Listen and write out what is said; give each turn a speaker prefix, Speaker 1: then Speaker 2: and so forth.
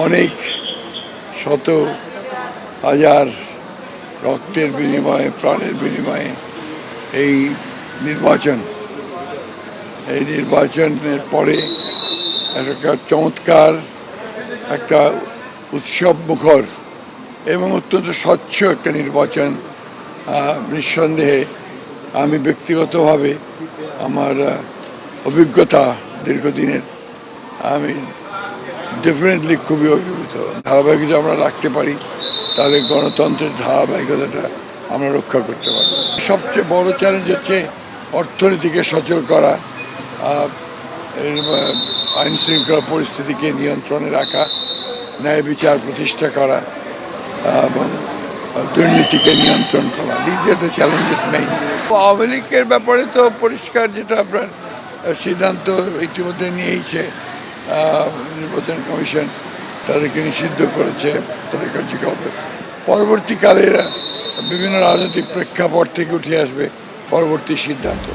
Speaker 1: অনেক শত হাজার রক্তের বিনিময়ে, প্রাণের বিনিময়ে এই নির্বাচনের পরে একটা চমৎকার একটা উৎসব মুখর এবং অত্যন্ত স্বচ্ছ একটা নির্বাচন নিঃসন্দেহে আমি ব্যক্তিগতভাবে আমার অভিজ্ঞতা দীর্ঘদিনের আমি ডেফিনেটলি খুবই অভিভূত। ধারাবাহিকতা আমরা রাখতে পারি তাহলে গণতন্ত্রের ধারাবাহিকতাটা আমরা রক্ষা করতে পারব। সবচেয়ে বড় চ্যালেঞ্জ হচ্ছে অর্থনীতিকে সচল করা, আইন শৃঙ্খলা পরিস্থিতিকে নিয়ন্ত্রণে রাখা, ন্যায় বিচার প্রতিষ্ঠা করা এবং দুর্নীতিকে নিয়ন্ত্রণ করা। দ্বিতীয়ত চ্যালেঞ্জেস মেইন। আওয়ামী লীগের ব্যাপারে তো পরিষ্কার যেটা আপনার সিদ্ধান্ত ইতিমধ্যে নিয়েইছে নির্বাচন কমিশন, তাদেরকে নিষিদ্ধ করেছে তাদের কার্যকলাপে। পরবর্তীকালে বিভিন্ন রাজনৈতিক প্রেক্ষাপট থেকে উঠে আসবে পরবর্তী সিদ্ধান্ত।